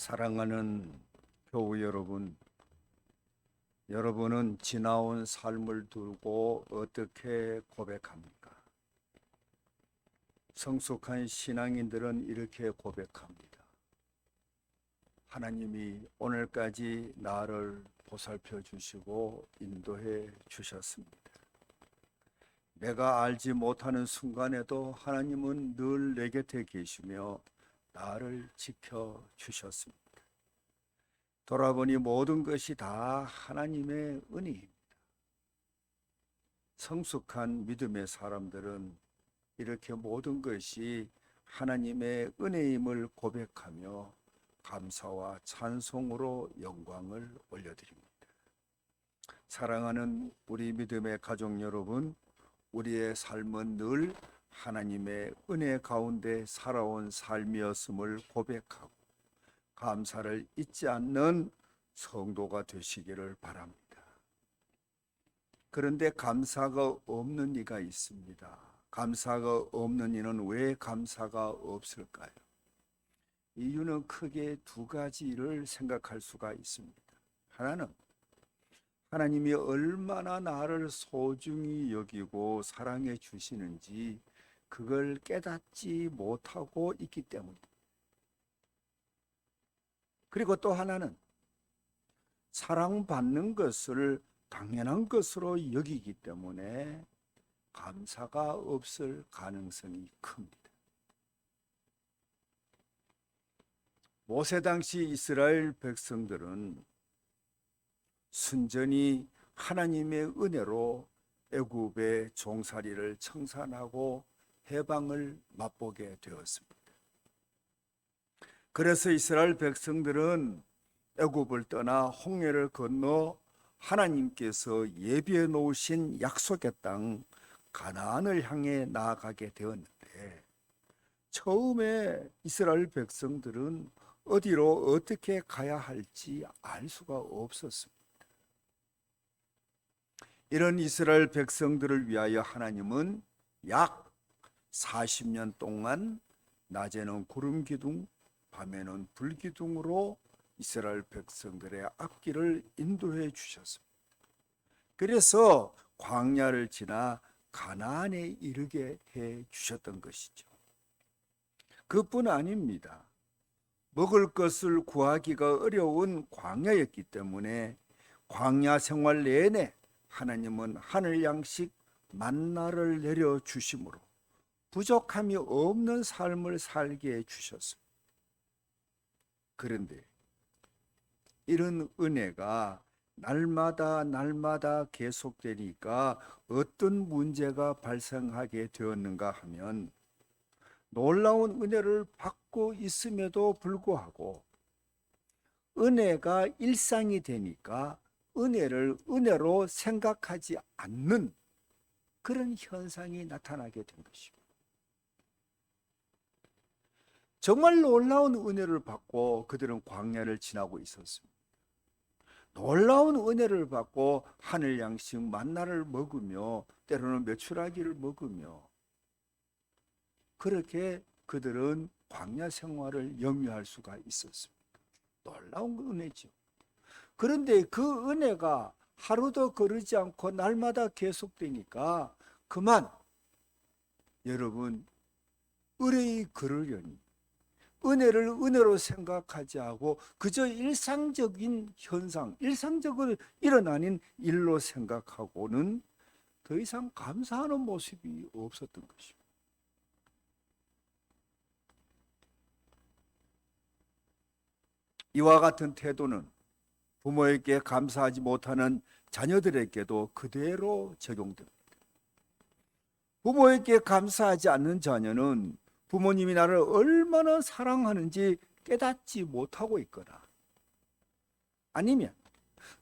사랑하는 교우 여러분, 여러분은 지나온 삶을 두고 어떻게 고백합니까? 성숙한 신앙인들은 이렇게 고백합니다. 하나님이 오늘까지 나를 보살펴 주시고 인도해 주셨습니다. 내가 알지 못하는 순간에도 하나님은 늘 내 곁에 계시며 나를 지켜 주셨습니다. 돌아보니 모든 것이 다 하나님의 은혜입니다. 성숙한 믿음의 사람들은 이렇게 모든 것이 하나님의 은혜임을 고백하며 감사와 찬송으로 영광을 올려드립니다. 사랑하는 우리 믿음의 가족 여러분, 우리의 삶은 늘 하나님의 은혜 가운데 살아온 삶이었음을 고백하고 감사를 잊지 않는 성도가 되시기를 바랍니다. 그런데 감사가 없는 이가 있습니다. 감사가 없는 이는 왜 감사가 없을까요? 이유는 크게 두 가지를 생각할 수가 있습니다. 하나는 하나님이 얼마나 나를 소중히 여기고 사랑해 주시는지 그걸 깨닫지 못하고 있기 때문입니다. 그리고 또 하나는 사랑받는 것을 당연한 것으로 여기기 때문에 감사가 없을 가능성이 큽니다. 모세 당시 이스라엘 백성들은 순전히 하나님의 은혜로 애굽의 종살이를 청산하고 해방을 맛보게 되었습니다. 그래서 이스라엘 백성들은 애굽을 떠나 홍해를 건너 하나님께서 예비해 놓으신 약속의 땅 가나안을 향해 나아가게 되었는데, 처음에 이스라엘 백성들은 어디로 어떻게 가야 할지 알 수가 없었습니다. 이런 이스라엘 백성들을 위하여 하나님은 약 40년 동안 낮에는 구름 기둥, 밤에는 불 기둥으로 이스라엘 백성들의 앞길을 인도해 주셨습니다. 그래서 광야를 지나 가나안에 이르게 해 주셨던 것이죠. 그뿐 아닙니다. 먹을 것을 구하기가 어려운 광야였기 때문에 광야 생활 내내 하나님은 하늘 양식 만나를 내려 주심으로 부족함이 없는 삶을 살게 해 주셨습니다. 그런데 이런 은혜가 날마다 계속되니까 어떤 문제가 발생하게 되었는가 하면, 놀라운 은혜를 받고 있음에도 불구하고 은혜가 일상이 되니까 은혜를 은혜로 생각하지 않는 그런 현상이 나타나게 된 것입니다. 정말 놀라운 은혜를 받고 그들은 광야를 지나고 있었습니다. 놀라운 은혜를 받고 하늘 양식 만나를 먹으며 때로는 메추라기를 먹으며 그렇게 그들은 광야 생활을 영위할 수가 있었습니다. 놀라운 은혜죠. 그런데 그 은혜가 하루도 거르지 않고 날마다 계속되니까 그만 여러분 의뢰이 걸으려니 은혜를 은혜로 생각하지 않고 그저 일상적인 현상, 일상적으로 일어나는 일로 생각하고는 더 이상 감사하는 모습이 없었던 것입니다. 이와 같은 태도는 부모에게 감사하지 못하는 자녀들에게도 그대로 적용됩니다. 부모에게 감사하지 않는 자녀는 부모님이 나를 얼마나 사랑하는지 깨닫지 못하고 있거나, 아니면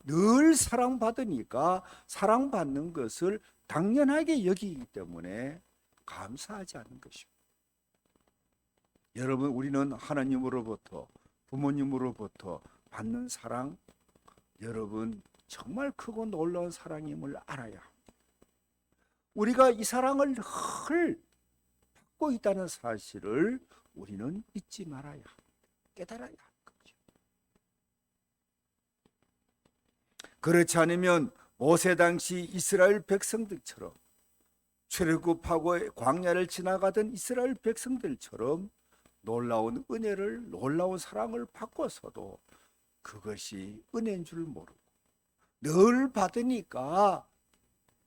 늘 사랑받으니까 사랑받는 것을 당연하게 여기기 때문에 감사하지 않는 것입니다. 여러분, 우리는 하나님으로부터, 부모님으로부터 받는 사랑, 여러분 정말 크고 놀라운 사랑임을 알아야 합니다. 우리가 이 사랑을 늘 받고 있다는 사실을 우리는 잊지 말아야 합니다. 깨달아야 할 거죠. 그렇지 않으면 모세 당시 이스라엘 백성들처럼 출애굽하고 광야를 지나가던 이스라엘 백성들처럼 놀라운 은혜를, 놀라운 사랑을 받고서도 그것이 은혜인 줄 모르고 늘 받으니까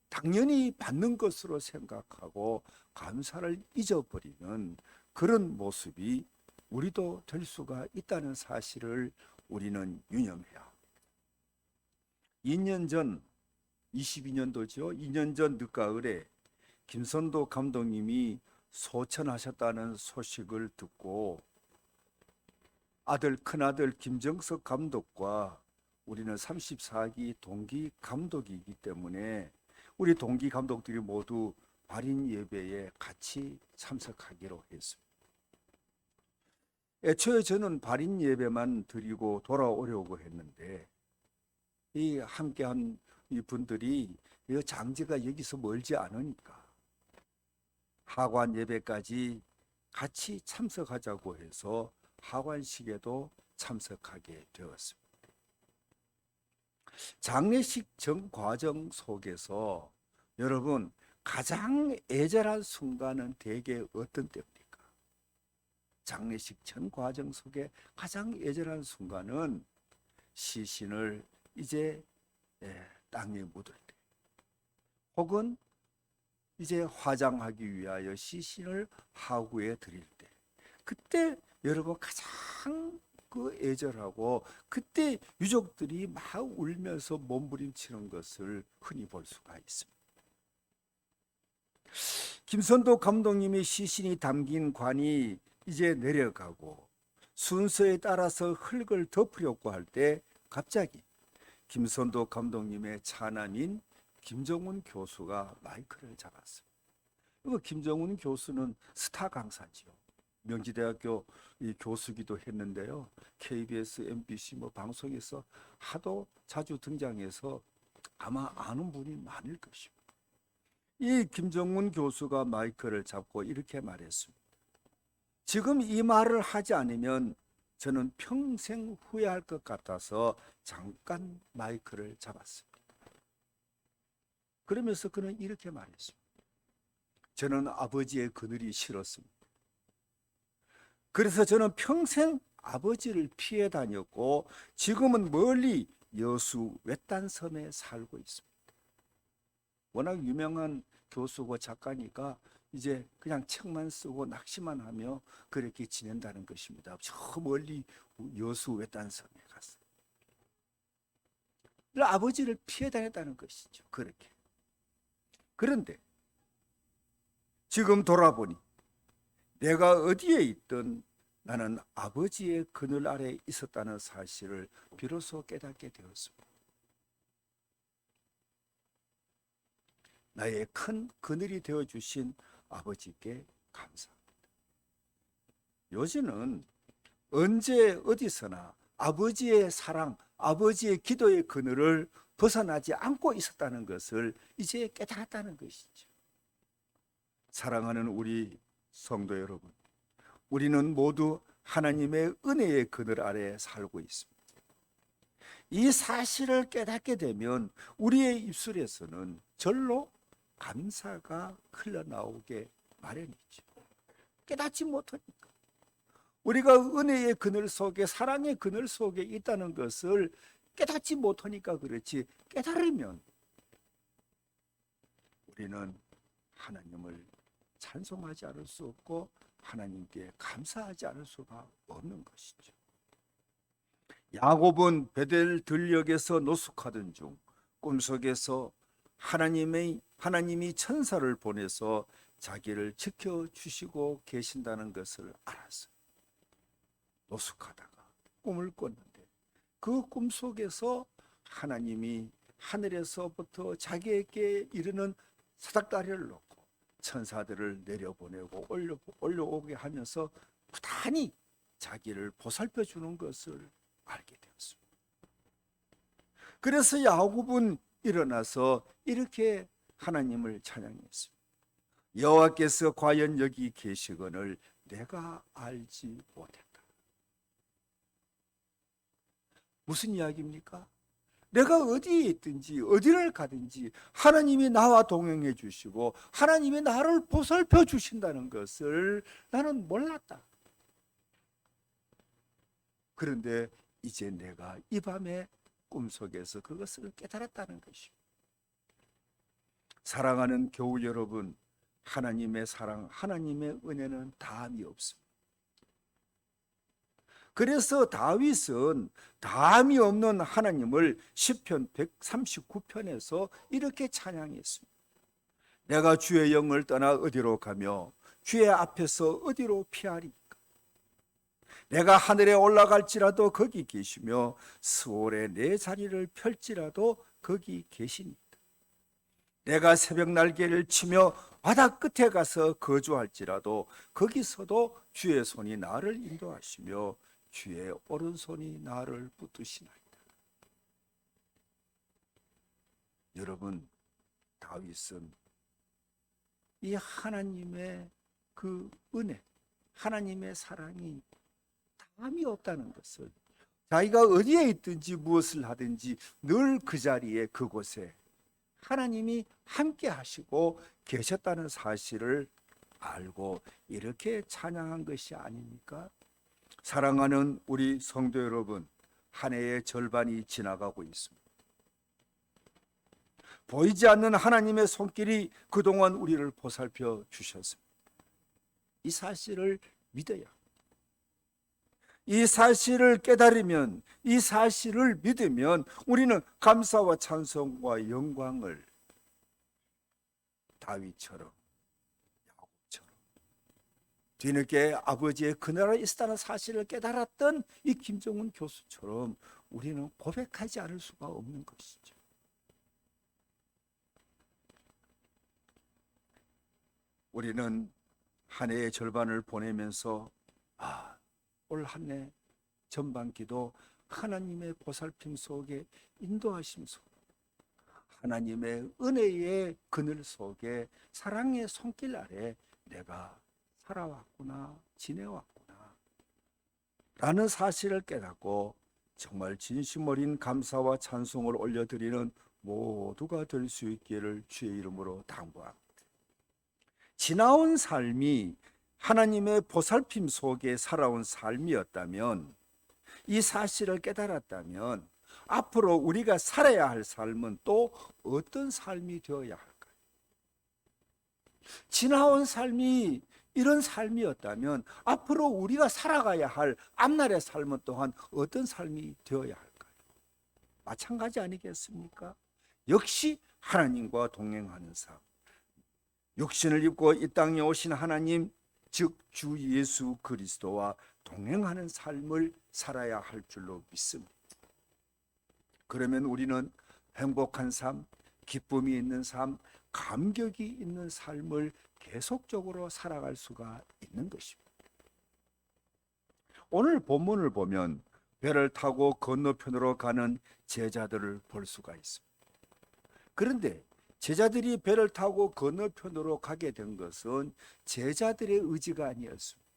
당연히 받는 것으로 생각하고 감사를 잊어버리는 그런 모습이 우리도 될 수가 있다는 사실을 우리는 유념해야. 2년 전, 22년도죠. 2년 전 늦가을에 김선도 감독님이 소천하셨다는 소식을 듣고 큰아들 김정석 감독과 우리는 34기 동기 감독이기 때문에 우리 동기 감독들이 모두 발인 예배에 같이 참석하기로 했습니다. 애초에 저는 발인 예배만 드리고 돌아오려고 했는데 이 함께한 이 분들이 이 장지가 여기서 멀지 않으니까 하관 예배까지 같이 참석하자고 해서 하관식에도 참석하게 되었습니다. 장례식 전 과정 속에서 여러분 가장 애절한 순간은 대개 어떤 때입니까? 장례식 전 과정 속에 가장 애절한 순간은 시신을 이제 땅에 묻을 때, 혹은 이제 화장하기 위하여 시신을 하구에 드릴 때, 그때 여러분 가장 그 애절하고 그때 유족들이 막 울면서 몸부림치는 것을 흔히 볼 수가 있습니다. 김선도 감독님이 시신이 담긴 관이 이제 내려가고 순서에 따라서 흙을 덮으려고 할 때 갑자기 김선도 감독님의 차남인 김정훈 교수가 마이크를 잡았습니다. 김정훈 교수는 스타 강사지요. 명지대학교 교수기도 했는데요. KBS, MBC 방송에서 하도 자주 등장해서 아마 아는 분이 많을 것입니다. 이 김정훈 교수가 마이크를 잡고 이렇게 말했습니다. 지금 이 말을 하지 않으면 저는 평생 후회할 것 같아서 잠깐 마이크를 잡았습니다. 그러면서 그는 이렇게 말했습니다. 저는 아버지의 그늘이 싫었습니다. 그래서 저는 평생 아버지를 피해 다녔고 지금은 멀리 여수 외딴 섬에 살고 있습니다. 워낙 유명한 교수고 작가니까 이제 그냥 책만 쓰고 낚시만 하며 그렇게 지낸다는 것입니다. 저 멀리 여수 외딴 섬에 갔어요. 아버지를 피해 다녔다는 것이죠. 그렇게. 그런데 지금 돌아보니 내가 어디에 있든 나는 아버지의 그늘 아래 있었다는 사실을 비로소 깨닫게 되었습니다. 나의 큰 그늘이 되어주신 아버지께 감사합니다. 요즘은 언제 어디서나 아버지의 사랑, 아버지의 기도의 그늘을 벗어나지 않고 있었다는 것을 이제 깨달았다는 것이죠. 사랑하는 우리 성도 여러분, 우리는 모두 하나님의 은혜의 그늘 아래 살고 있습니다. 이 사실을 깨닫게 되면 우리의 입술에서는 절로 감사가 흘러나오게 마련이죠. 깨닫지 못하니까. 우리가 은혜의 그늘 속에, 사랑의 그늘 속에 있다는 것을 깨닫지 못하니까 그렇지, 깨달으면 우리는 하나님을 찬송하지 않을 수 없고 하나님께 감사하지 않을 수가 없는 것이죠. 야곱은 베델 들녘에서 노숙하던 중 꿈속에서 하나님이 천사를 보내서 자기를 지켜주시고 계신다는 것을 알았어요. 노숙하다가 꿈을 꿨는데 그 꿈속에서 하나님이 하늘에서부터 자기에게 이르는 사닥다리를 놓고 천사들을 내려보내고 올려오게 하면서 부단히 자기를 보살펴 주는 것을 알게 되었습니다. 그래서 야곱은 일어나서 이렇게 하나님을 찬양했습니다. 여호와께서 과연 여기 계시거늘 내가 알지 못했다. 무슨 이야기입니까? 내가 어디에 있든지 어디를 가든지 하나님이 나와 동행해 주시고 하나님이 나를 보살펴 주신다는 것을 나는 몰랐다. 그런데 이제 내가 이 밤에 꿈속에서 그것을 깨달았다는 것입니다. 사랑하는 교우 여러분, 하나님의 사랑, 하나님의 은혜는 다함이 없습니다. 그래서 다윗은 다함이 없는 하나님을 시편 139편에서 이렇게 찬양했습니다. 내가 주의 영을 떠나 어디로 가며 주의 앞에서 어디로 피하리까? 내가 하늘에 올라갈지라도 거기 계시며 스올에 내 자리를 펼지라도 거기 계시니까. 내가 새벽 날개를 치며 바다 끝에 가서 거주할지라도 거기서도 주의 손이 나를 인도하시며 주의 오른손이 나를 붙드시나이다. 여러분, 다윗은 이 하나님의 그 은혜, 하나님의 사랑이 담이 없다는 것을, 자기가 어디에 있든지 무엇을 하든지 늘 그 자리에 그곳에 하나님이 함께 하시고 계셨다는 사실을 알고 이렇게 찬양한 것이 아닙니까? 사랑하는 우리 성도 여러분, 한 해의 절반이 지나가고 있습니다. 보이지 않는 하나님의 손길이 그동안 우리를 보살펴 주셨습니다. 이 사실을 믿어야 합니다. 이 사실을 깨달으면, 이 사실을 믿으면 우리는 감사와 찬송과 영광을 다윗처럼, 야곱처럼, 뒤늦게 아버지의 그나라에 있었다는 사실을 깨달았던 이 김정은 교수처럼 우리는 고백하지 않을 수가 없는 것이죠. 우리는 한 해의 절반을 보내면서 올 한 해 전반기도 하나님의 보살핌 속에 인도하심 속, 하나님의 은혜의 그늘 속에 사랑의 손길 아래 내가 살아왔구나, 지내왔구나 라는 사실을 깨닫고 정말 진심 어린 감사와 찬송을 올려드리는 모두가 될 수 있기를 주의 이름으로 당부합니다. 지나온 삶이 하나님의 보살핌 속에 살아온 삶이었다면, 이 사실을 깨달았다면 앞으로 우리가 살아야 할 삶은 또 어떤 삶이 되어야 할까요? 지나온 삶이 이런 삶이었다면 앞으로 우리가 살아가야 할 앞날의 삶은 또한 어떤 삶이 되어야 할까요? 마찬가지 아니겠습니까? 역시 하나님과 동행하는 삶, 육신을 입고 이 땅에 오신 하나님, 즉 주 예수 그리스도와 동행하는 삶을 살아야 할 줄로 믿습니다. 그러면 우리는 행복한 삶, 기쁨이 있는 삶, 감격이 있는 삶을 계속적으로 살아갈 수가 있는 것입니다. 오늘 본문을 보면 배를 타고 건너편으로 가는 제자들을 볼 수가 있습니다. 그런데 제자들이 배를 타고 건너편으로 가게 된 것은 제자들의 의지가 아니었습니다.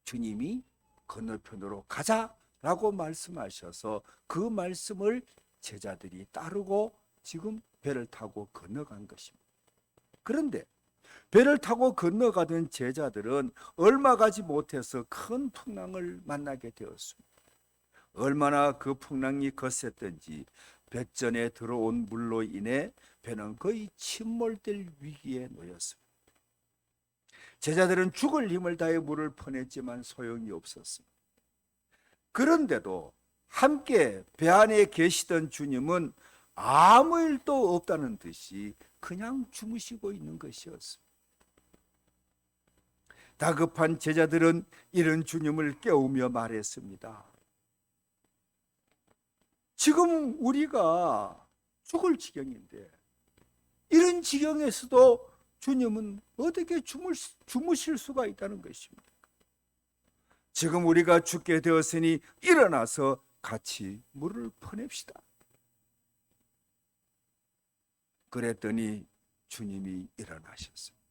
주님이 건너편으로 가자라고 말씀하셔서 그 말씀을 제자들이 따르고 지금 배를 타고 건너간 것입니다. 그런데 배를 타고 건너가던 제자들은 얼마 가지 못해서 큰 풍랑을 만나게 되었습니다. 얼마나 그 풍랑이 거셌던지 배전에 들어온 물로 인해 배는 거의 침몰될 위기에 놓였습니다. 제자들은 죽을 힘을 다해 물을 퍼냈지만 소용이 없었습니다. 그런데도 함께 배 안에 계시던 주님은 아무 일도 없다는 듯이 그냥 주무시고 있는 것이었습니다. 다급한 제자들은 이런 주님을 깨우며 말했습니다. 지금 우리가 죽을 지경인데 이런 지경에서도 주님은 어떻게 주무실 수가 있다는 것입니까? 지금 우리가 죽게 되었으니 일어나서 같이 물을 퍼냅시다. 그랬더니 주님이 일어나셨습니다.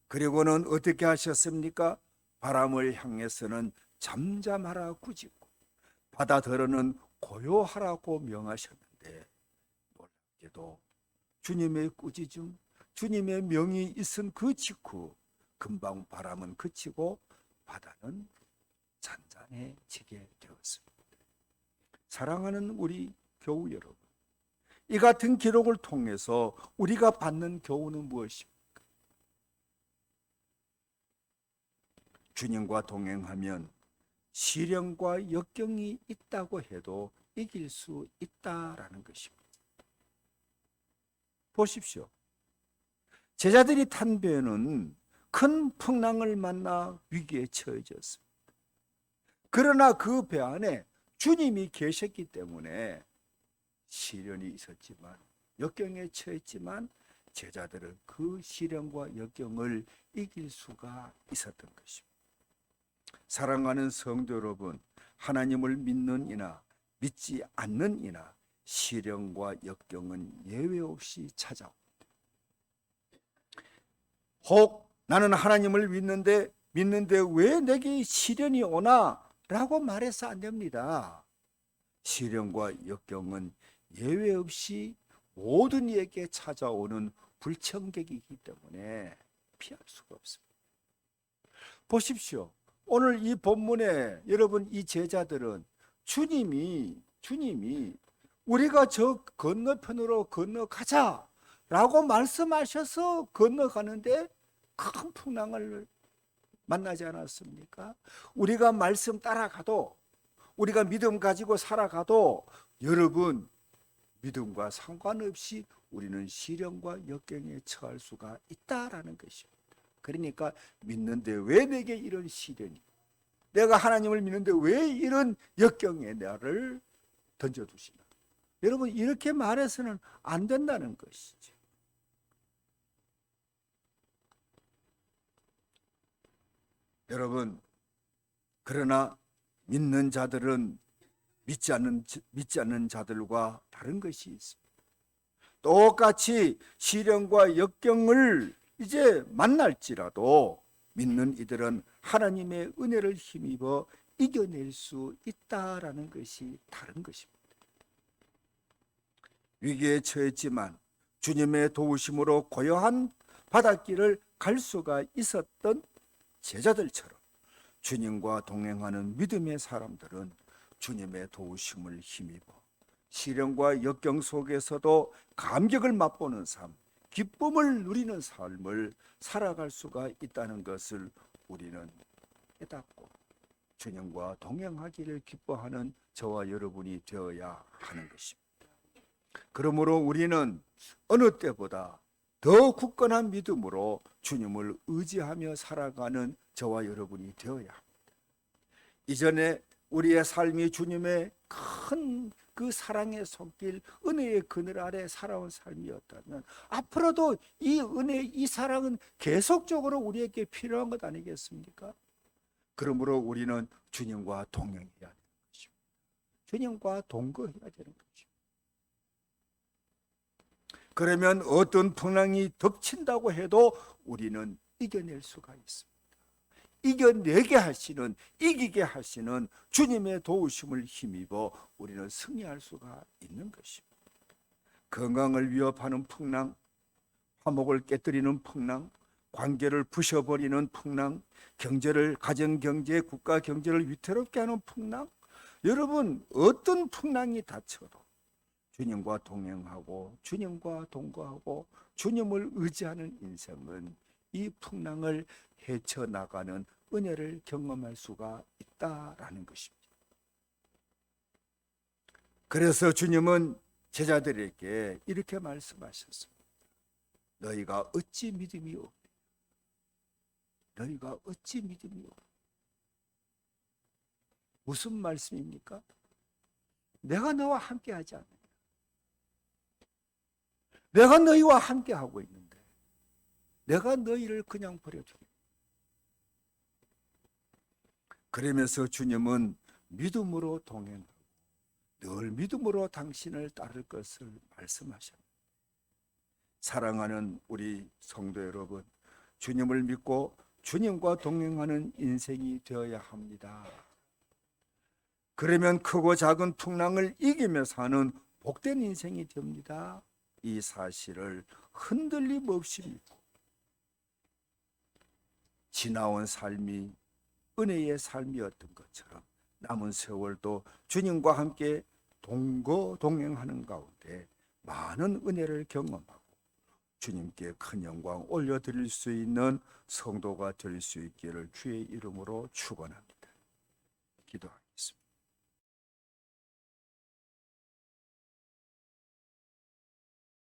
그리고는 어떻게 하셨습니까? 바람을 향해서는 잠잠하라 꾸짖고 바다더러는 고요하라고 명하셨는데 놀랍게도 주님의 꾸짖음, 주님의 명이 있은 그 직후 금방 바람은 그치고 바다는 잔잔해지게 되었습니다. 사랑하는 우리 교우 여러분, 이 같은 기록을 통해서 우리가 받는 교훈은 무엇입니까? 주님과 동행하면 시련과 역경이 있다고 해도 이길 수 있다라는 것입니다. 보십시오. 제자들이 탄 배는 큰 풍랑을 만나 위기에 처해졌습니다. 그러나 그 배 안에 주님이 계셨기 때문에 시련이 있었지만, 역경에 처했지만 제자들은 그 시련과 역경을 이길 수가 있었던 것입니다. 사랑하는 성도 여러분, 하나님을 믿는 이나 믿지 않는 이나 시련과 역경은 예외 없이 찾아옵니다. 혹 나는 하나님을 믿는데 왜 내게 시련이 오나? 라고 말해서 안 됩니다. 시련과 역경은 예외 없이 모든 이에게 찾아오는 불청객이기 때문에 피할 수가 없습니다. 보십시오. 오늘 이 본문에 여러분, 이 제자들은 주님이 우리가 저 건너편으로 건너가자 라고 말씀하셔서 건너가는데 큰 풍랑을 만나지 않았습니까? 우리가 말씀 따라가도, 우리가 믿음 가지고 살아가도 여러분, 믿음과 상관없이 우리는 시련과 역경에 처할 수가 있다라는 것입니다. 그러니까 믿는데 왜 내게 이런 시련이, 내가 하나님을 믿는데 왜 이런 역경에 나를 던져두시나? 여러분, 이렇게 말해서는 안 된다는 것이죠. 여러분, 그러나 믿는 자들은 믿지 않는 자들과 다른 것이 있습니다. 똑같이 시련과 역경을 이제 만날지라도 믿는 이들은 하나님의 은혜를 힘입어 이겨낼 수 있다라는 것이 다른 것입니다. 위기에 처했지만 주님의 도우심으로 고요한 바닷길을 갈 수가 있었던 제자들처럼 주님과 동행하는 믿음의 사람들은 주님의 도우심을 힘입어 시련과 역경 속에서도 감격을 맛보는 삶, 기쁨을 누리는 삶을 살아갈 수가 있다는 것을 우리는 깨닫고 주님과 동행하기를 기뻐하는 저와 여러분이 되어야 하는 것입니다. 그러므로 우리는 어느 때보다 더 굳건한 믿음으로 주님을 의지하며 살아가는 저와 여러분이 되어야 합니다. 이전에 우리의 삶이 주님의 큰 그 사랑의 손길, 은혜의 그늘 아래 살아온 삶이었다면 앞으로도 이 은혜, 이 사랑은 계속적으로 우리에게 필요한 것 아니겠습니까? 그러므로 우리는 주님과 동행해야 되는 것입니다. 주님과 동거해야 되는 것입니다. 그러면 어떤 풍랑이 덮친다고 해도 우리는 이겨낼 수가 있습니다. 이겨내게 하시는, 이기게 하시는 주님의 도우심을 힘입어 우리는 승리할 수가 있는 것입니다. 건강을 위협하는 풍랑, 화목을 깨뜨리는 풍랑, 관계를 부셔버리는 풍랑, 경제를, 가정경제, 국가경제를 위태롭게 하는 풍랑, 여러분, 어떤 풍랑이 닥쳐도 주님과 동행하고 주님과 동거하고 주님을 의지하는 인생은 이 풍랑을 헤쳐나가는 은혜를 경험할 수가 있다라는 것입니다. 그래서 주님은 제자들에게 이렇게 말씀하셨습니다. 너희가 어찌 믿음이 없느냐? 너희가 어찌 믿음이 없느냐? 무슨 말씀입니까? 내가 너와 함께 하지 않느냐? 내가 너희와 함께 하고 있는데 내가 너희를 그냥 버려두겠냐? 그러면서 주님은 믿음으로 동행하고 늘 믿음으로 당신을 따를 것을 말씀하셨습니다. 사랑하는 우리 성도 여러분, 주님을 믿고 주님과 동행하는 인생이 되어야 합니다. 그러면 크고 작은 풍랑을 이기며 사는 복된 인생이 됩니다. 이 사실을 흔들림 없이 믿고 지나온 삶이 은혜의 삶이었던 것처럼 남은 세월도 주님과 함께 동거동행하는 가운데 많은 은혜를 경험하고 주님께 큰 영광 올려드릴 수 있는 성도가 될 수 있기를 주의 이름으로 축원합니다. 기도합니다.